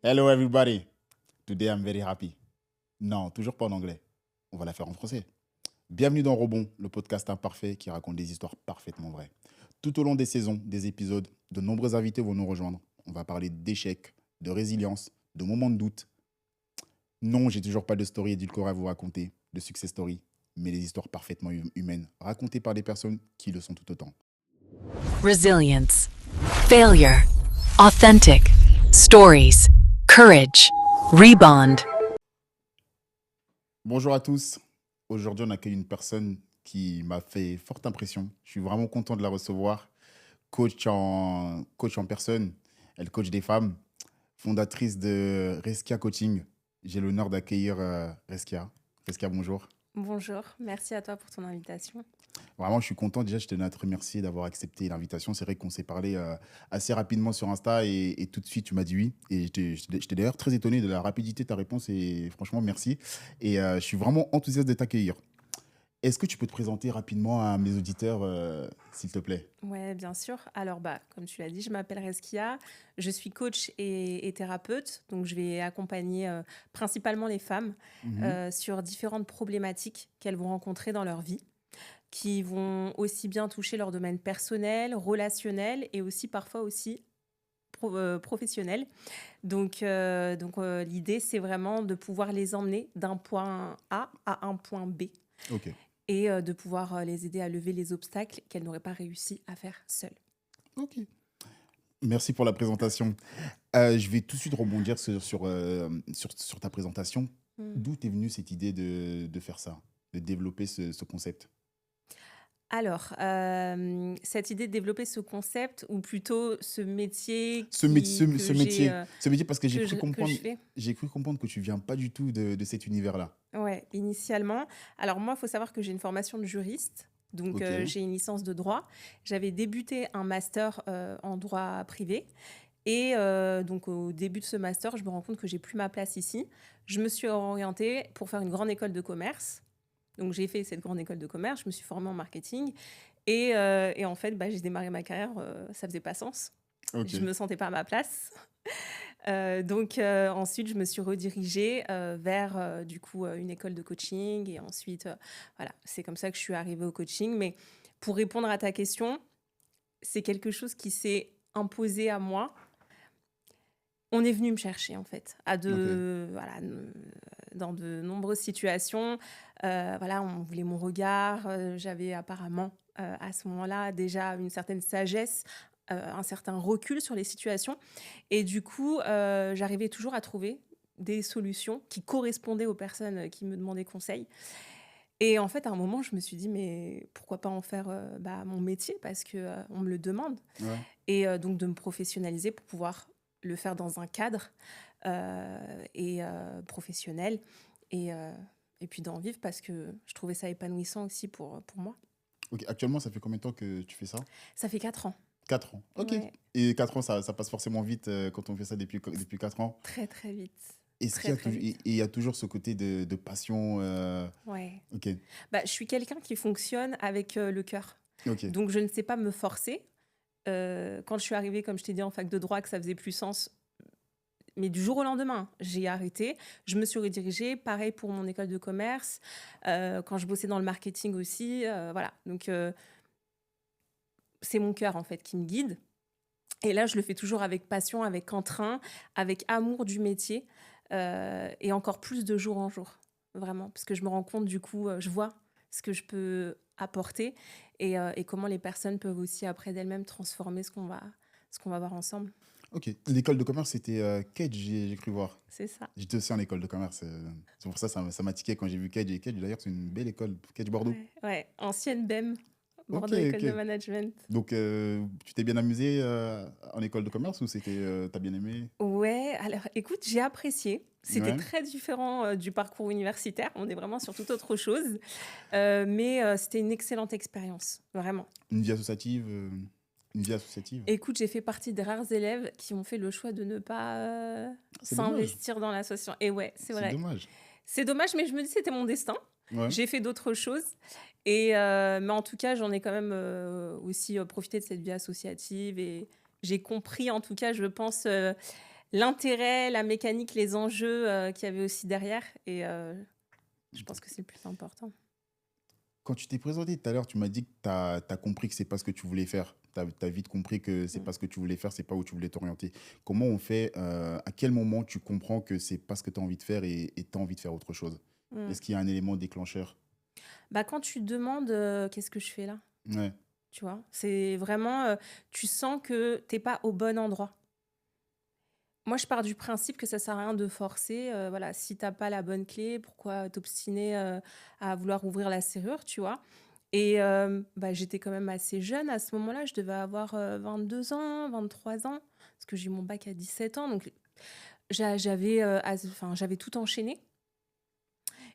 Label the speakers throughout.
Speaker 1: Hello everybody. Today I'm very happy. Non, toujours pas en anglais. On va la faire en français. Bienvenue dans Rebond, le podcast imparfait qui raconte des histoires parfaitement vraies. Tout au long des saisons, des épisodes, de nombreux invités vont nous rejoindre. On va parler d'échecs, de résilience, de moments de doute. Non, j'ai toujours pas de story édulcorée à vous raconter, de success story, mais des histoires parfaitement humaines, racontées par des personnes qui le sont tout autant.
Speaker 2: Resilience, failure, authentic, stories, courage, rebound.
Speaker 1: Bonjour à tous. Aujourd'hui, on accueille une personne qui m'a fait forte impression. Je suis vraiment content de la recevoir. Coach en personne. Elle coach des femmes. Fondatrice de Reskia Coaching. J'ai l'honneur d'accueillir Reskia. Reskia, bonjour.
Speaker 3: Bonjour, merci à toi pour ton invitation.
Speaker 1: Vraiment, je suis content. Déjà, je tenais à te remercier d'avoir accepté l'invitation. C'est vrai qu'on s'est parlé assez rapidement sur Insta et tout de suite, tu m'as dit oui. Et j'étais d'ailleurs très étonné de la rapidité de ta réponse et franchement, merci. Et je suis vraiment enthousiaste de t'accueillir. Est-ce que tu peux te présenter rapidement à mes auditeurs, s'il te plaît?
Speaker 3: Ouais, bien sûr. Alors, comme tu l'as dit, je m'appelle Reskia, je suis coach et thérapeute, donc je vais accompagner principalement les femmes
Speaker 1: Mhm.
Speaker 3: sur différentes problématiques qu'elles vont rencontrer dans leur vie, qui vont aussi bien toucher leur domaine personnel, relationnel et aussi parfois aussi professionnel. Donc, l'idée, c'est vraiment de pouvoir les emmener d'un point A à un point B.
Speaker 1: Ok,
Speaker 3: Et de pouvoir les aider à lever les obstacles qu'elles n'auraient pas réussi à faire seules.
Speaker 1: ok. Merci pour la présentation. Je vais tout de suite rebondir sur ta présentation.
Speaker 3: Mm.
Speaker 1: D'où t'es venue cette idée de faire ça, de développer ce concept?
Speaker 3: Alors, cette idée de développer ce concept, ou plutôt ce métier
Speaker 1: Ce métier, parce que
Speaker 3: que je fais.
Speaker 1: j'ai cru comprendre que tu viens pas du tout de cet univers-là.
Speaker 3: Ouais, initialement. Alors moi, il faut savoir que j'ai une formation de juriste. Donc,
Speaker 1: Ok,
Speaker 3: j'ai une licence de droit. J'avais débuté un master en droit privé. Et donc, au début de ce master, je me rends compte que j'ai plus ma place ici. Je me suis orientée pour faire une grande école de commerce. Donc, j'ai fait cette grande école de commerce. Je me suis formée en marketing. Et en fait, j'ai démarré ma carrière. Ça faisait pas sens.
Speaker 1: ok,
Speaker 3: Je me sentais pas à ma place. Donc, ensuite, je me suis redirigée vers du coup une école de coaching. Et ensuite, voilà, c'est comme ça que je suis arrivée au coaching. Mais pour répondre à ta question, c'est quelque chose qui s'est imposé à moi. On est venu me chercher, en fait,
Speaker 1: ok.
Speaker 3: dans de nombreuses situations. Voilà, on voulait mon regard. J'avais apparemment, à ce moment-là, déjà une certaine sagesse, un certain recul sur les situations. Et du coup, j'arrivais toujours à trouver des solutions qui correspondaient aux personnes qui me demandaient conseil. Et en fait, à un moment, je me suis dit, mais pourquoi pas en faire mon métier, parce que on me le demande.
Speaker 1: Ouais.
Speaker 3: Et donc de me professionnaliser pour pouvoir le faire dans un cadre professionnel et, euh, et puis d'en vivre parce que je trouvais ça épanouissant aussi pour moi.
Speaker 1: Ok. Actuellement, ça fait combien de temps que tu fais ça?
Speaker 3: Ça fait 4 ans.
Speaker 1: 4 ans. Ok.
Speaker 3: Ouais,
Speaker 1: Et 4 ans, ça passe forcément vite quand on fait ça depuis 4 ans.
Speaker 3: très très vite.
Speaker 1: Est-ce qu'il
Speaker 3: Très
Speaker 1: y a,
Speaker 3: très vite.
Speaker 1: il y a toujours ce côté de passion
Speaker 3: Ouais.
Speaker 1: Ok,
Speaker 3: Je suis quelqu'un qui fonctionne avec le cœur.
Speaker 1: ok,
Speaker 3: Donc je ne sais pas me forcer. Quand je suis arrivée, comme je t'ai dit, en fac de droit, que ça faisait plus sens, mais du jour au lendemain, j'ai arrêté. Je me suis redirigée. Pareil pour mon école de commerce. Quand je bossais dans le marketing aussi. Voilà. Donc, c'est mon cœur, en fait, qui me guide. Et là, je le fais toujours avec passion, avec entrain, avec amour du métier. Et encore plus de jour en jour. Vraiment. Parce que je me rends compte, du coup, je vois ce que je peux apporter et comment les personnes peuvent aussi, après d'elles-mêmes, transformer ce qu'on va voir ensemble.
Speaker 1: ok. L'école de commerce, c'était Cage, j'ai cru voir.
Speaker 3: C'est ça.
Speaker 1: J'étais aussi en école de commerce. C'est pour ça que ça m'a tiqué quand j'ai vu Cage. Et Cage, d'ailleurs, c'est une belle école. Cage Bordeaux.
Speaker 3: Ouais, ouais. Ancienne BEM,
Speaker 1: Ok,
Speaker 3: Bordeaux École
Speaker 1: ok.
Speaker 3: de Management.
Speaker 1: Donc, tu t'es bien amusé en école de commerce ou t'as bien aimé?
Speaker 3: Ouais, alors écoute, j'ai apprécié. C'était
Speaker 1: Ouais.
Speaker 3: très différent du parcours universitaire. On est vraiment sur toute autre chose. Mais c'était une excellente expérience, vraiment.
Speaker 1: Une vie associative. Une vie associative.
Speaker 3: Écoute, j'ai fait partie des rares élèves qui ont fait le choix de ne pas
Speaker 1: C'est dommage.
Speaker 3: s'investir dans l'association. Et ouais, c'est
Speaker 1: C'est
Speaker 3: vrai.
Speaker 1: dommage.
Speaker 3: C'est dommage, mais je me dis c'était mon destin.
Speaker 1: Ouais.
Speaker 3: J'ai fait d'autres choses. Mais en tout cas, j'en ai quand même aussi profité de cette vie associative. Et j'ai compris, en tout cas, je pense, l'intérêt, la mécanique, les enjeux qu'il y avait aussi derrière. Et je pense que c'est le plus important.
Speaker 1: Quand tu t'es présenté tout à l'heure, tu m'as dit que tu as compris que c'est pas ce que tu voulais faire. Tu as vite compris que c'est
Speaker 3: Mm.
Speaker 1: pas ce que tu voulais faire, c'est pas où tu voulais t'orienter. Comment on fait, à quel moment tu comprends que c'est pas ce que tu as envie de faire et tu as envie de faire autre chose?
Speaker 3: Mm.
Speaker 1: Est-ce qu'il y a un élément déclencheur?
Speaker 3: Bah, quand tu te demandes qu'est-ce que je fais là,
Speaker 1: Ouais,
Speaker 3: tu vois, c'est vraiment, tu sens que t'es pas au bon endroit. Moi, je pars du principe que ça sert à rien de forcer. Voilà, si t'as pas la bonne clé, pourquoi t'obstiner à vouloir ouvrir la serrure, tu vois? Et bah, j'étais quand même assez jeune à ce moment-là. Je devais avoir 22 ans, 23 ans, parce que j'ai eu mon bac à 17 ans. Donc, j'avais enfin, j'avais tout enchaîné.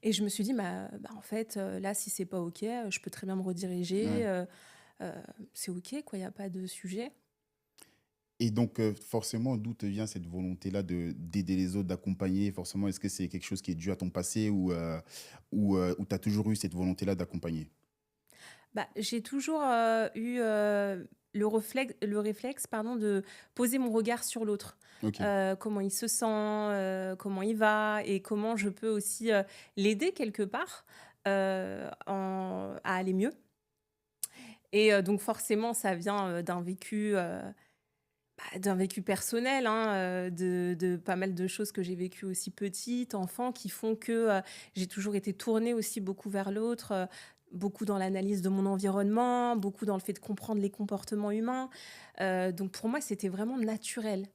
Speaker 3: Et je me suis dit, bah, en fait, là, si c'est pas OK, je peux très bien me rediriger.
Speaker 1: ouais.
Speaker 3: Euh, c'est OK, quoi, il n'y a pas de sujet.
Speaker 1: Et donc, forcément, d'où te vient cette volonté-là d'aider les autres, d'accompagner? Forcément, est-ce que c'est quelque chose qui est dû à ton passé ou tu as toujours eu cette volonté-là d'accompagner?
Speaker 3: Bah, j'ai toujours eu le réflexe pardon, de poser mon regard sur l'autre.
Speaker 1: Ok,
Speaker 3: Comment il se sent, comment il va et comment je peux aussi l'aider quelque part à aller mieux. Et donc forcément, ça vient d'un vécu personnel, hein, de pas mal de choses que j'ai vécues aussi petite, enfant, qui font que j'ai toujours été tournée aussi beaucoup vers l'autre, beaucoup dans l'analyse de mon environnement, beaucoup dans le fait de comprendre les comportements humains. Donc pour moi, c'était vraiment naturel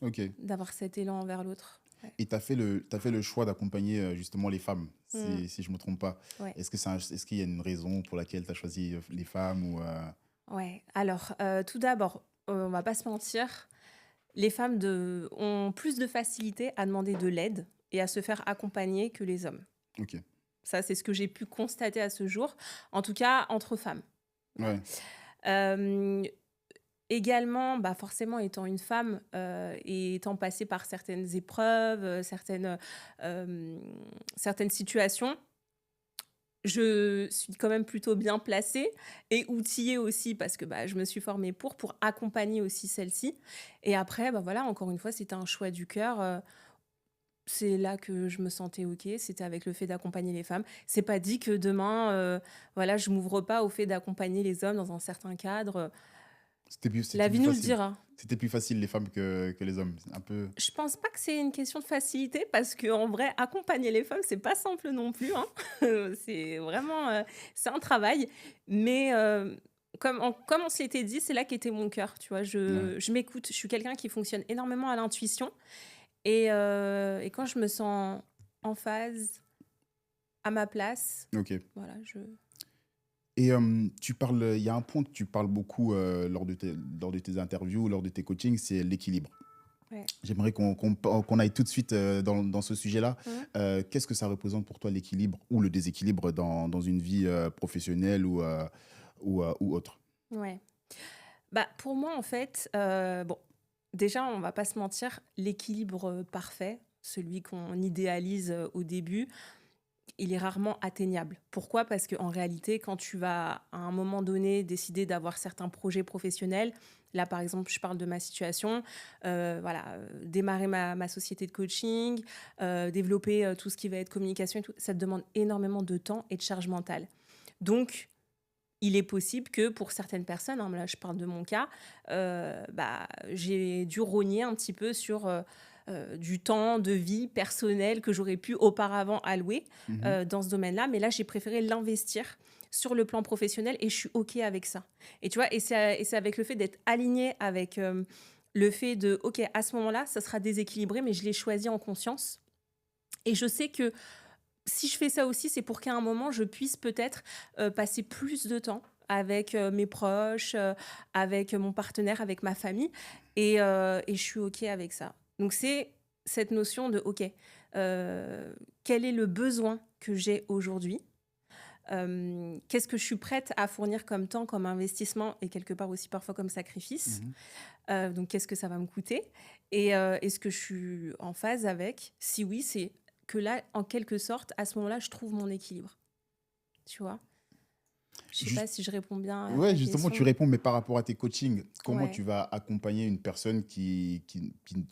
Speaker 1: ok.
Speaker 3: d'avoir cet élan vers l'autre. Ouais.
Speaker 1: Et t'as fait le choix d'accompagner justement les femmes,
Speaker 3: Mm,
Speaker 1: si je me trompe pas.
Speaker 3: ouais.
Speaker 1: Est-ce qu'il y a une raison pour laquelle tu as choisi les femmes
Speaker 3: Ouais. Alors, tout d'abord, on va pas se mentir, les femmes ont plus de facilité à demander de l'aide et à se faire accompagner que les hommes.
Speaker 1: Ok,
Speaker 3: Ça, c'est ce que j'ai pu constater à ce jour, en tout cas entre femmes. Voilà.
Speaker 1: ouais,
Speaker 3: Euh, Également, bah forcément, étant une femme et étant passée par certaines épreuves, certaines situations, je suis quand même plutôt bien placée et outillée aussi parce que bah, je me suis formée pour accompagner aussi celle-ci. Et après, bah voilà, encore une fois, c'était un choix du cœur. C'est là que je me sentais OK, c'était avec le fait d'accompagner les femmes. C'est pas dit que demain, voilà, je m'ouvre pas au fait d'accompagner les hommes dans un certain cadre.
Speaker 1: c'était
Speaker 3: La vie
Speaker 1: plus
Speaker 3: nous le
Speaker 1: facile.
Speaker 3: dira.
Speaker 1: C'était plus facile les femmes que les hommes. C'est un peu.
Speaker 3: Je pense pas que c'est une question de facilité parce que en vrai, accompagner les femmes, c'est pas simple non plus, hein. C'est vraiment, c'est un travail. Mais comme on se l'était dit, c'est là qu'était mon cœur, tu vois.
Speaker 1: Ouais,
Speaker 3: Je m'écoute. Je suis quelqu'un qui fonctionne énormément à l'intuition. Et quand je me sens en phase, à ma place,
Speaker 1: ok.
Speaker 3: voilà,
Speaker 1: Et il y a un point que tu parles beaucoup lors de tes interviews, lors de tes coachings, c'est l'équilibre.
Speaker 3: ouais.
Speaker 1: J'aimerais qu'on aille tout de suite dans ce sujet-là.
Speaker 3: Mmh.
Speaker 1: Qu'est-ce que ça représente pour toi l'équilibre ou le déséquilibre dans une vie professionnelle ou autre?
Speaker 3: Ouais. Bah, pour moi, en fait, bon, déjà, on va pas se mentir, l'équilibre parfait, celui qu'on idéalise au début, il est rarement atteignable. Pourquoi? Parce qu'en réalité, quand tu vas à un moment donné décider d'avoir certains projets professionnels, là par exemple, je parle de ma situation, voilà, démarrer ma société de coaching, développer tout ce qui va être communication et tout, ça te demande énormément de temps et de charge mentale. Donc, il est possible que pour certaines personnes, hein, là je parle de mon cas, bah, j'ai dû rogner un petit peu sur du temps de vie personnel que j'aurais pu auparavant allouer
Speaker 1: Mhm.
Speaker 3: dans ce domaine-là. Mais là, j'ai préféré l'investir sur le plan professionnel et je suis OK avec ça. Et tu vois, et c'est avec le fait d'être aligné avec le fait de, OK, à ce moment-là, ça sera déséquilibré, mais je l'ai choisi en conscience. Et je sais que si je fais ça aussi, c'est pour qu'à un moment, je puisse peut-être passer plus de temps avec mes proches, avec mon partenaire, avec ma famille. Et je suis OK avec ça. Donc, c'est cette notion de, OK, quel est le besoin que j'ai aujourd'hui? Qu'est-ce que je suis prête à fournir comme temps, comme investissement et quelque part aussi parfois comme sacrifice?
Speaker 1: Mhm.
Speaker 3: Donc, qu'est-ce que ça va me coûter? Et est-ce que je suis en phase avec? Si oui, c'est que là, en quelque sorte, à ce moment-là, je trouve mon équilibre. Tu vois? Je sais pas si je réponds bien à
Speaker 1: Ouais,
Speaker 3: ta
Speaker 1: justement, tu
Speaker 3: question.
Speaker 1: réponds, mais par rapport à tes coachings, comment
Speaker 3: Ouais.
Speaker 1: tu vas accompagner une personne qui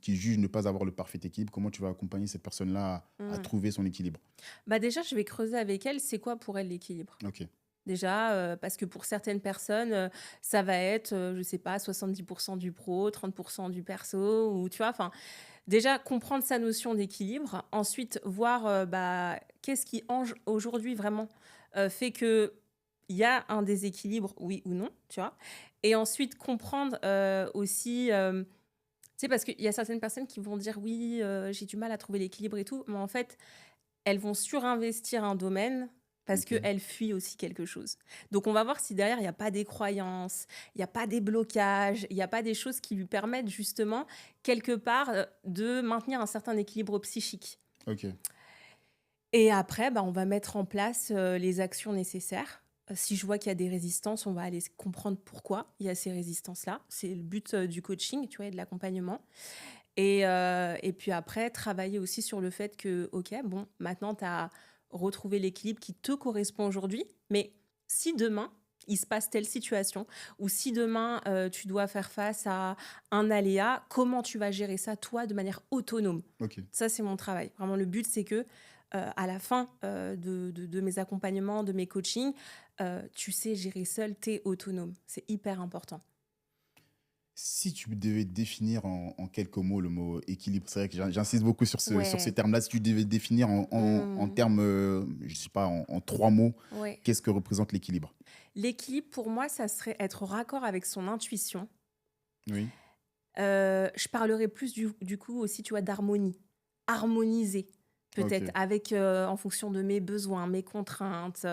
Speaker 1: juge ne pas avoir le parfait équilibre? Comment tu vas accompagner cette personne-là à
Speaker 3: Mmh.
Speaker 1: trouver son équilibre?
Speaker 3: Bah, déjà, je vais creuser avec elle, c'est quoi pour elle l'équilibre?
Speaker 1: Ok,
Speaker 3: Déjà, parce que pour certaines personnes, ça va être, je sais pas, 70 du pro, 30 du perso ou tu vois? Enfin, déjà comprendre sa notion d'équilibre. Ensuite, voir, bah, qu'est-ce qui ange aujourd'hui vraiment, fait qu'il y a un déséquilibre, oui ou non, tu vois? Et ensuite comprendre, aussi, tu sais, parce qu'il y a certaines personnes qui vont dire: «Oui, j'ai du mal à trouver l'équilibre et tout», mais en fait, elles vont surinvestir un domaine parce
Speaker 1: ok,
Speaker 3: qu'elles fuient aussi quelque chose. Donc on va voir si derrière, il y a pas des croyances, il y a pas des blocages, il y a pas des choses qui lui permettent justement, quelque part, de maintenir un certain équilibre psychique.
Speaker 1: ok,
Speaker 3: Et après, bah, on va mettre en place, les actions nécessaires. Si je vois qu'il y a des résistances, on va aller comprendre pourquoi il y a ces résistances-là. C'est le but, du coaching, tu vois? Et de l'accompagnement. Et puis après, travailler aussi sur le fait que, OK, bon, maintenant tu as retrouvé l'équilibre qui te correspond aujourd'hui, mais si demain, il se passe telle situation ou si demain, tu dois faire face à un aléa, comment tu vas gérer ça, toi, de manière autonome?
Speaker 1: ok.
Speaker 3: Ça, c'est mon travail. Vraiment, le but, c'est que, à la fin, de mes accompagnements, de mes coachings, tu sais gérer seul, tu es autonome. C'est hyper important.
Speaker 1: Si tu devais définir en quelques mots le mot équilibre, c'est vrai que j'insiste beaucoup sur ces
Speaker 3: Ouais.
Speaker 1: termes-là. Si tu devais définir en
Speaker 3: Mmh.
Speaker 1: termes, je sais pas, en trois mots,
Speaker 3: Ouais.
Speaker 1: qu'est-ce que représente l'équilibre?
Speaker 3: L'équilibre, pour moi, ça serait être raccord avec son intuition.
Speaker 1: Oui,
Speaker 3: Je parlerais plus du coup aussi, tu vois, d'harmonie. Harmoniser, peut-être,
Speaker 1: ok,
Speaker 3: avec, en fonction de mes besoins, mes contraintes,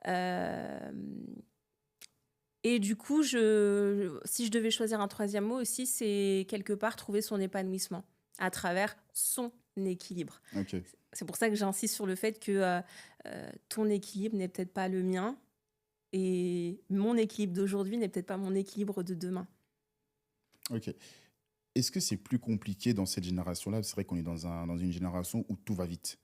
Speaker 3: hem et du coup, si je devais choisir un troisième mot aussi, c'est quelque part trouver son épanouissement à travers son équilibre.
Speaker 1: ok.
Speaker 3: C'est pour ça que j'insiste sur le fait que, ton équilibre n'est peut-être pas le mien et mon équilibre d'aujourd'hui n'est peut-être pas mon équilibre de demain.
Speaker 1: Ok. Est-ce que c'est plus compliqué dans cette génération-là? C'est vrai qu'on est dans une génération où tout va vite,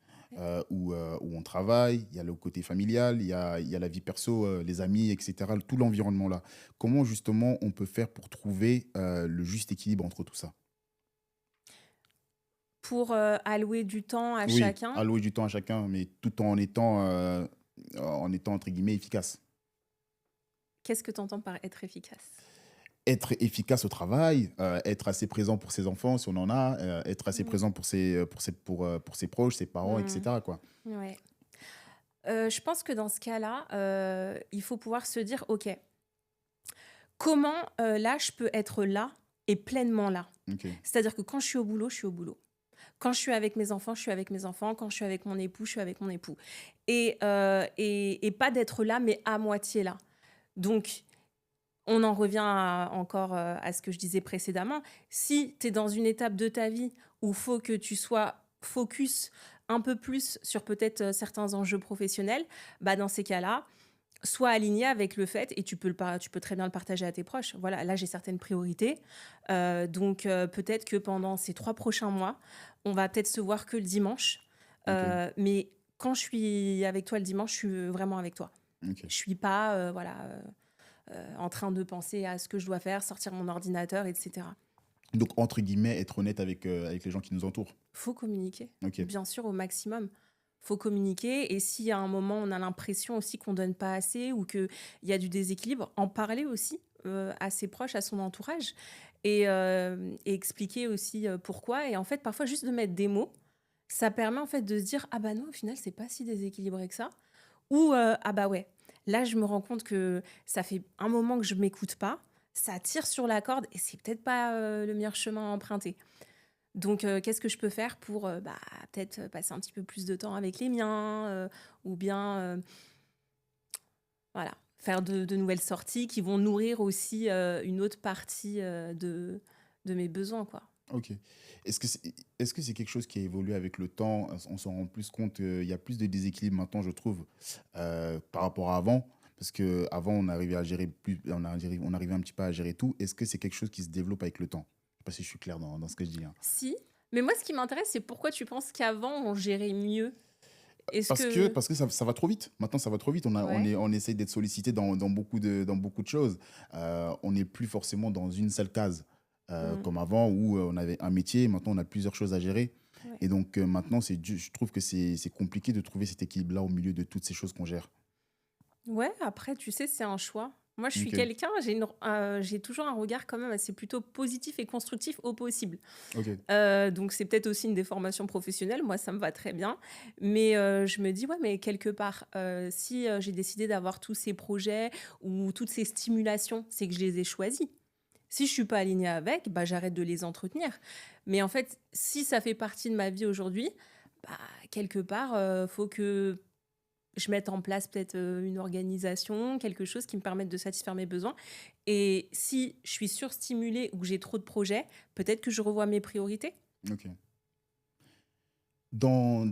Speaker 1: où on travaille, il y a le côté familial, il y a la vie perso, les amis, etc., tout l'environnement là. Comment justement on peut faire pour trouver le juste équilibre entre tout ça?
Speaker 3: Pour, allouer du temps à
Speaker 1: Oui,
Speaker 3: chacun,
Speaker 1: allouer du temps à chacun, mais tout en étant entre guillemets efficace.
Speaker 3: qu'est-ce que tu entends par être efficace?
Speaker 1: Être efficace au travail, être assez présent pour ses enfants si on en a, être assez
Speaker 3: Mmh.
Speaker 1: présent pour ses proches, ses parents,
Speaker 3: Mmh.
Speaker 1: etc., quoi.
Speaker 3: Ouais. Je pense que dans ce cas-là, il faut pouvoir se dire: «OK, comment, là, je peux être là et pleinement là?»
Speaker 1: Ok,
Speaker 3: C'est-à-dire que quand je suis au boulot, je suis au boulot. Quand je suis avec mes enfants, je suis avec mes enfants. Quand je suis avec mon époux, je suis avec mon époux. Et pas d'être là, mais à moitié là. Donc on en revient encore, à ce que je disais précédemment. Si tu es dans une étape de ta vie où il faut que tu sois focus un peu plus sur peut-être, certains enjeux professionnels, bah, dans ces cas-là, sois aligné avec le fait et tu peux très bien le partager à tes proches. Voilà, là, j'ai certaines priorités, donc peut-être que pendant ces 3 prochains mois, on va peut-être se voir que le dimanche,
Speaker 1: ok,
Speaker 3: mais quand je suis avec toi le dimanche, je suis vraiment avec toi.
Speaker 1: ok.
Speaker 3: Je suis pas, voilà, en train de penser à ce que je dois faire, sortir mon ordinateur, et cetera.
Speaker 1: Donc, entre guillemets, être honnête avec les gens qui nous entourent.
Speaker 3: Faut communiquer,
Speaker 1: Ok,
Speaker 3: bien sûr, au maximum. Faut communiquer et si à un moment, on a l'impression aussi qu'on donne pas assez ou qu'il y a du déséquilibre, en parler aussi, à ses proches, à son entourage et expliquer aussi, pourquoi et en fait, parfois, juste de mettre des mots, ça permet, en fait, de se dire: «Ah bah non, au final, c'est pas si déséquilibré que ça» ou «Ah bah ouais, là, je me rends compte que ça fait un moment que je m'écoute pas, ça tire sur la corde et c'est peut-être pas, le meilleur chemin à emprunter». Donc, qu'est-ce que je peux faire pour, bah, peut-être, passer un petit peu plus de temps avec les miens, ou bien, voilà, faire de nouvelles sorties qui vont nourrir aussi, une autre partie, de mes besoins, quoi.
Speaker 1: ok. Est-ce que c'est quelque chose qui a évolué avec le temps? On s'en rend plus compte, il y a plus de déséquilibre maintenant, je trouve, par rapport à avant. Parce qu'avant, on arrivait à gérer plus, on arrivait un petit peu à gérer tout. Est-ce que c'est quelque chose qui se développe avec le temps? Je sais pas si je suis clair dans ce que je dis, hein.
Speaker 3: Si, mais moi, ce qui m'intéresse, c'est pourquoi tu penses qu'avant, on gérait mieux? Est-ce
Speaker 1: Parce que ça va trop vite. Maintenant, ça va trop vite.
Speaker 3: Ouais.
Speaker 1: On essaye d'être sollicité dans beaucoup de choses. On n'est plus forcément dans une seule case,
Speaker 3: Mmh.
Speaker 1: comme avant où on avait un métier. Maintenant, on a plusieurs choses à gérer.
Speaker 3: Ouais.
Speaker 1: Et donc, maintenant, je trouve que c'est compliqué de trouver cet équilibre-là au milieu de toutes ces choses qu'on gère.
Speaker 3: Ouais, après, tu sais, c'est un choix. Moi, je suis
Speaker 1: Ok,
Speaker 3: quelqu'un, j'ai toujours un regard quand même assez plutôt positif et constructif au possible.
Speaker 1: ok,
Speaker 3: Donc c'est peut-être aussi une déformation professionnelle, moi ça me va très bien. Mais je me dis: «Ouais, mais quelque part, si, j'ai décidé d'avoir tous ces projets ou toutes ces stimulations, c'est que je les ai choisis. Si je suis pas alignée avec, bah, j'arrête de les entretenir». Mais en fait, si ça fait partie de ma vie aujourd'hui, bah, quelque part, faut que je mette en place peut-être, une organisation, quelque chose qui me permette de satisfaire mes besoins. Et si je suis surstimulée ou que j'ai trop de projets, peut-être que je revois mes priorités.
Speaker 1: ok. Dans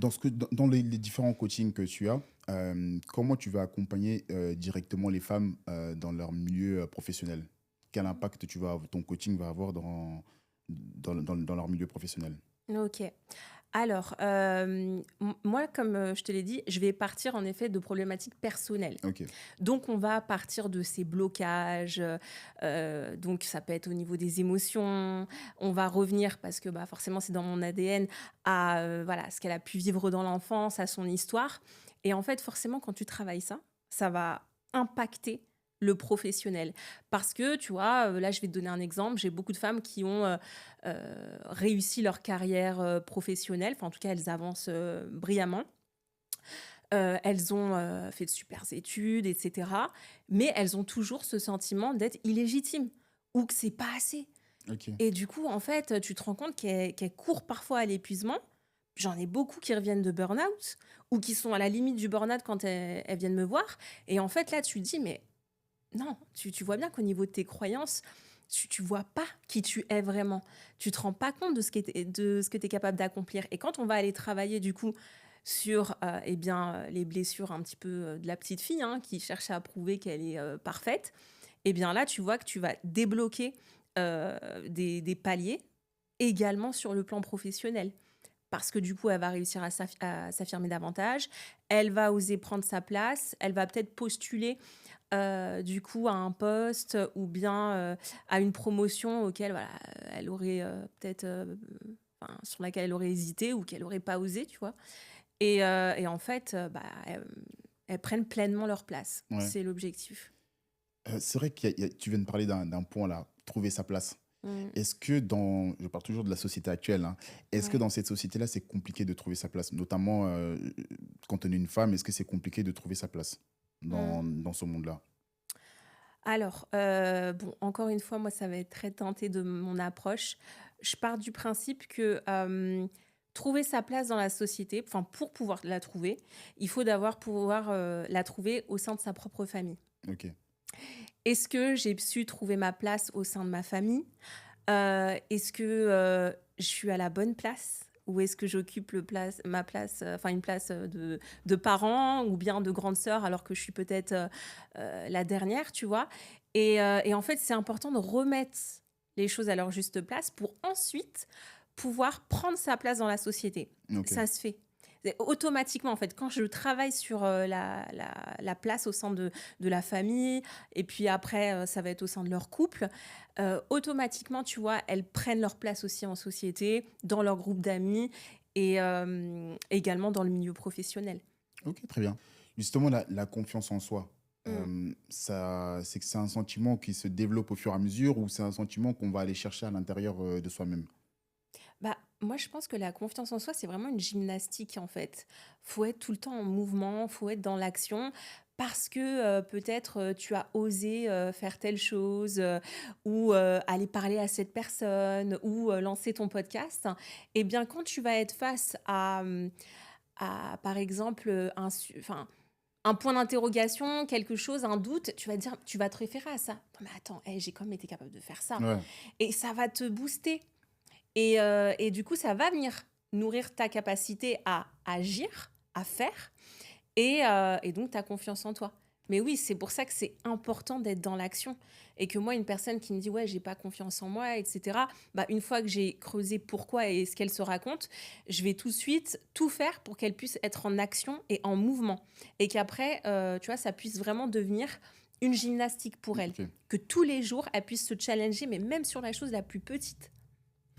Speaker 1: les différents coachings que tu as, comment tu vas accompagner directement les femmes dans leur milieu professionnel? Quel impact ton coaching va avoir dans leur milieu professionnel?
Speaker 3: OK. Alors, moi, comme, je te l'ai dit, je vais partir en effet de problématiques personnelles.
Speaker 1: Ok,
Speaker 3: Donc on va partir de ces blocages, donc ça peut être au niveau des émotions. On va revenir parce que, bah, forcément c'est dans mon ADN à, voilà, ce qu'elle a pu vivre dans l'enfance, à son histoire. Et en fait, forcément, quand tu travailles ça, ça va impacter le professionnel. Parce que, tu vois, là, je vais te donner un exemple. J'ai beaucoup de femmes qui ont, réussi leur carrière, professionnelle. Enfin, en tout cas, elles avancent, brillamment. Elles ont, fait de super études et cetera, mais elles ont toujours ce sentiment d'être illégitimes ou que c'est pas assez.
Speaker 1: ok,
Speaker 3: Et du coup, en fait, tu te rends compte qu'elles courent parfois à l'épuisement. J'en ai beaucoup qui reviennent de burn-out ou qui sont à la limite du burn-out quand elles viennent me voir. Et en fait, là, tu te dis: «Mais non, tu vois bien qu'au niveau de tes croyances, tu vois pas qui tu es vraiment. Tu te rends pas compte de ce que tu es capable d'accomplir». Et quand on va aller travailler du coup sur, eh bien, les blessures un petit peu, de la petite fille, hein, qui cherche à prouver qu'elle est, parfaite, eh bien là, tu vois que tu vas débloquer, des paliers également sur le plan professionnel. Parce que du coup, elle va réussir à s'affirmer davantage, elle va oser prendre sa place, elle va peut-être postuler du coup à un poste ou bien, à une promotion auquel voilà, elle aurait, peut-être, enfin sur laquelle elle aurait hésité ou qu'elle aurait pas osé, tu vois? Et en fait, bah, elles prennent pleinement leur place.
Speaker 1: ouais.
Speaker 3: C'est l'objectif.
Speaker 1: C'est vrai tu viens de parler d'un point là, trouver sa place.
Speaker 3: Mmh.
Speaker 1: Je parle toujours de la société actuelle, hein. Est-ce que
Speaker 3: Ouais.
Speaker 1: dans cette société-là, c'est compliqué de trouver sa place? Notamment quand on est une femme, est-ce que c'est compliqué de trouver sa place
Speaker 3: Mmh.
Speaker 1: dans ce monde-là?
Speaker 3: Alors, bon, encore une fois, moi, ça va être très teinté de mon approche. Je pars du principe que, trouver sa place dans la société, enfin, pour pouvoir la trouver, il faut d'abord pouvoir, la trouver au sein de sa propre famille.
Speaker 1: Ok,
Speaker 3: Est-ce que j'ai su trouver ma place au sein de ma famille? Est-ce que, je suis à la bonne place? Ou est-ce que j'occupe ma place, enfin une place, de parent ou bien de grande sœur alors que je suis peut-être, la dernière, tu vois? Et en fait, c'est important de remettre les choses à leur juste place pour ensuite pouvoir prendre sa place dans la société.
Speaker 1: ok,
Speaker 3: Ça se fait. C'est automatiquement, en fait, quand je travaille sur, la place au sein de la famille et puis après, ça va être au sein de leur couple, automatiquement, tu vois, elles prennent leur place aussi en société, dans leur groupe d'amis et également dans le milieu professionnel.
Speaker 1: ok, très bien. Justement, la confiance en soi,
Speaker 3: Mmh.
Speaker 1: c'est que c'est un sentiment qui se développe au fur et à mesure ou c'est un sentiment qu'on va aller chercher à l'intérieur de soi-même?
Speaker 3: Bah, moi, je pense que la confiance en soi, c'est vraiment une gymnastique, en fait. Faut être tout le temps en mouvement, faut être dans l'action parce que peut-être tu as osé faire telle chose ou aller parler à cette personne ou lancer ton podcast. Eh bien, quand tu vas être face à par exemple, enfin, un point d'interrogation, quelque chose, un doute, tu vas te référer à ça. Non, mais attends, hey, j'ai quand même été capable de faire ça.
Speaker 1: Ouais,
Speaker 3: Et ça va te booster. Et du coup, ça va venir nourrir ta capacité à agir, à faire et donc ta confiance en toi. Mais oui, c'est pour ça que c'est important d'être dans l'action. Et que moi, une personne qui me dit, ouais, j'ai pas confiance en moi, etc., bah, une fois que j'ai creusé pourquoi et ce qu'elle se raconte, je vais tout de suite tout faire pour qu'elle puisse être en action et en mouvement. Et qu'après, tu vois, ça puisse vraiment devenir une gymnastique pour elle.
Speaker 1: Ok.
Speaker 3: Que tous les jours, elle puisse se challenger, mais même sur la chose la plus petite.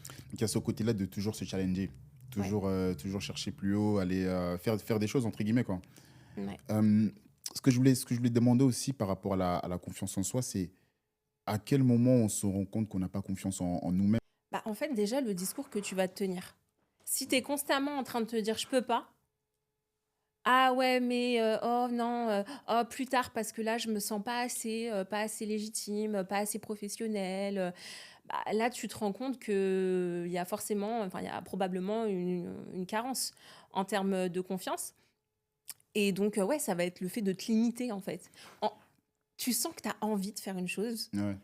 Speaker 1: Donc il y a ce côté-là de toujours se challenger,
Speaker 3: Ouais,
Speaker 1: toujours chercher plus haut, aller faire des choses entre guillemets quoi.
Speaker 3: ouais.
Speaker 1: Euh, ce que je voulais demander aussi par rapport à la confiance en soi, c'est à quel moment on se rend compte qu'on n'a pas confiance en nous-mêmes.
Speaker 3: Bah, en fait, déjà, le discours que tu vas te tenir. Si tu es constamment en train de te dire, je peux pas, ah ouais, mais oh non, oh plus tard parce que là je me sens pas assez légitime, pas assez professionnelle. Bah, là tu te rends compte que il y a forcément, enfin il y a probablement une carence en termes de confiance. Et donc ouais, ça va être le fait de te limiter en fait. En- Tu sens que tu as envie de faire une chose,
Speaker 1: Ouais.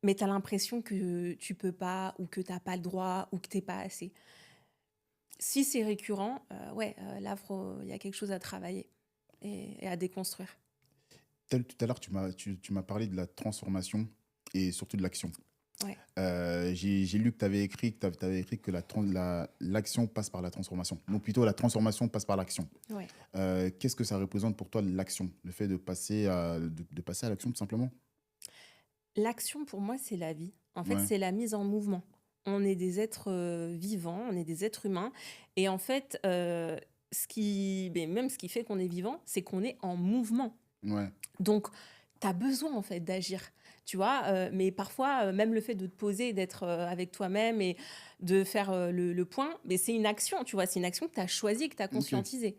Speaker 3: mais tu as l'impression que tu peux pas ou que t'as pas le droit ou que t'es pas assez. Si c'est récurrent, ouais, là il y a quelque chose à travailler et à déconstruire.
Speaker 1: Tout à l'heure, tu m'as parlé de la transformation et surtout de l'action.
Speaker 3: Ouais.
Speaker 1: J'ai lu que tu avais écrit que l'action passe par la transformation. Donc plutôt la transformation passe par l'action.
Speaker 3: Ouais.
Speaker 1: Qu'est-ce que ça représente pour toi l'action? Le fait de passer à l'action tout simplement?
Speaker 3: L'action, pour moi, c'est la vie. En fait,
Speaker 1: Ouais,
Speaker 3: c'est la mise en mouvement. On est des êtres vivants, on est des êtres humains. Et en fait, même ce qui fait qu'on est vivant, c'est qu'on est en mouvement.
Speaker 1: ouais,
Speaker 3: Donc, tu as besoin, en fait, d'agir. Tu vois, mais parfois, même le fait de te poser, d'être avec toi-même et de faire le point, mais c'est une action, tu vois, c'est une action que tu as choisie, que tu as
Speaker 1: ok,
Speaker 3: conscientisée.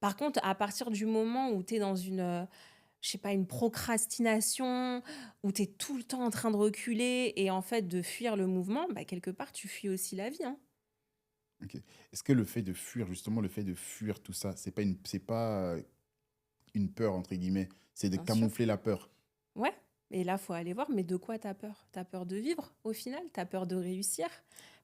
Speaker 3: Par contre, à partir du moment où tu es dans je sais pas, une procrastination, où tu es tout le temps en train de reculer et en fait de fuir le mouvement, bah, quelque part, tu fuis aussi la vie, hein.
Speaker 1: ok. Est-ce que le fait de fuir, justement, le fait de fuir tout ça, c'est pas une peur, entre guillemets, c'est de
Speaker 3: Bien sûr.
Speaker 1: camoufler la peur?
Speaker 3: Ouais. Et là, faut aller voir, mais de quoi t'as peur? T'as peur de vivre au final? T'as peur de réussir?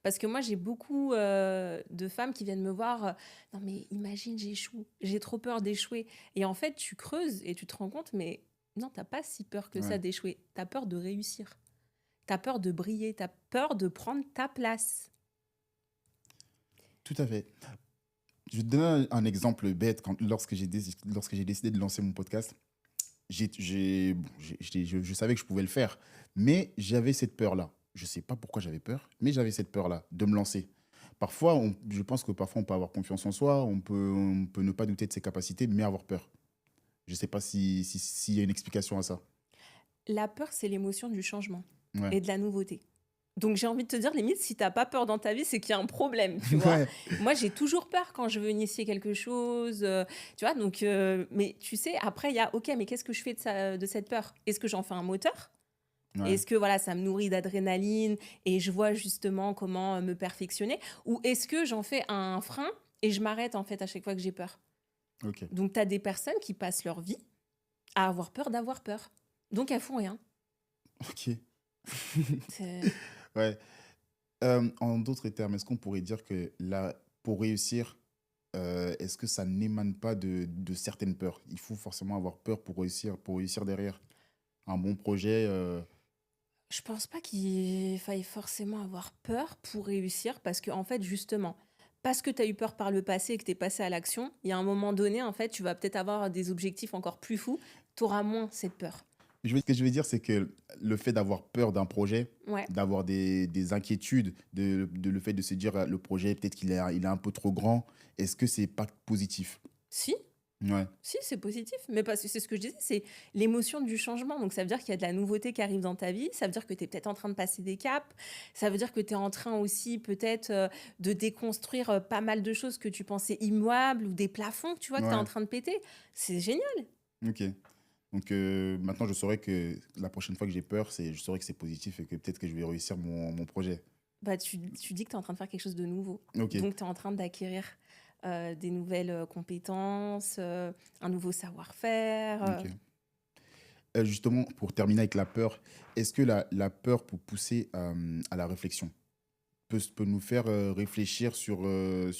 Speaker 3: Parce que moi, j'ai beaucoup de femmes qui viennent me voir. Non, mais imagine, j'échoue. J'ai trop peur d'échouer. Et en fait, tu creuses et tu te rends compte, mais non, t'as pas si peur que ça
Speaker 1: Ouais,
Speaker 3: d'échouer. T'as peur de réussir. T'as peur de briller. T'as peur de prendre ta place.
Speaker 1: tout à fait. Je vais te donner un exemple bête. Lorsque j'ai décidé de lancer mon podcast, je savais que je pouvais le faire, mais j'avais cette peur-là. Je ne sais pas pourquoi j'avais peur, mais j'avais cette peur-là de me lancer. Parfois, je pense que parfois on peut avoir confiance en soi, on peut ne pas douter de ses capacités, mais avoir peur. Je ne sais pas s'il y a une explication à ça.
Speaker 3: La peur, c'est l'émotion du changement
Speaker 1: Ouais.
Speaker 3: et de la nouveauté. Donc j'ai envie de te dire, limite, si t'as pas peur dans ta vie, c'est qu'il y a un problème, tu vois.
Speaker 1: Ouais.
Speaker 3: Moi, j'ai toujours peur quand je veux initier quelque chose, tu vois. Donc, mais tu sais, après, il y a, ok, mais qu'est-ce que je fais de cette peur? Est-ce que j'en fais un moteur?
Speaker 1: Ouais.
Speaker 3: Est-ce que voilà, ça me nourrit d'adrénaline et je vois justement comment me perfectionner? Ou est-ce que j'en fais un frein et je m'arrête en fait à chaque fois que j'ai peur?
Speaker 1: Ok.
Speaker 3: Donc, tu as des personnes qui passent leur vie à avoir peur d'avoir peur. Donc, elles font rien.
Speaker 1: Ok.
Speaker 3: C'est-
Speaker 1: Ouais. En d'autres termes, est-ce qu'on pourrait dire que là, pour réussir, est-ce que ça n'émane pas de certaines peurs? Il faut forcément avoir peur pour réussir derrière un bon projet.
Speaker 3: Je pense pas qu'il faille forcément avoir peur pour réussir parce que, en fait, justement, parce que tu as eu peur par le passé et que tu es passé à l'action, il y a un moment donné, en fait, tu vas peut-être avoir des objectifs encore plus fous, tu auras moins cette peur.
Speaker 1: Ce que je veux dire, c'est que le fait d'avoir peur d'un projet,
Speaker 3: Ouais.
Speaker 1: d'avoir des inquiétudes, le fait de se dire le projet, peut-être il est un peu trop grand, est-ce que c'est pas positif?
Speaker 3: Si,
Speaker 1: Ouais,
Speaker 3: si, c'est positif, mais parce que c'est ce que je disais, c'est l'émotion du changement. Donc ça veut dire qu'il y a de la nouveauté qui arrive dans ta vie, ça veut dire que tu es peut-être en train de passer des caps, ça veut dire que tu es en train aussi peut-être de déconstruire pas mal de choses que tu pensais immuables ou des plafonds, tu vois, que tu es en
Speaker 1: ouais,
Speaker 3: train de péter. C'est génial.
Speaker 1: ok. Donc maintenant, je saurais que la prochaine fois que j'ai peur, je saurais que c'est positif et que peut-être que je vais réussir mon projet.
Speaker 3: Bah, tu dis que tu es en train de faire quelque chose de nouveau.
Speaker 1: Ok,
Speaker 3: Donc, tu es en train d'acquérir des nouvelles compétences, un nouveau savoir-faire.
Speaker 1: ok. Justement, pour terminer avec la peur, est-ce que la peur peut pousser à la réflexion, peut nous faire réfléchir sur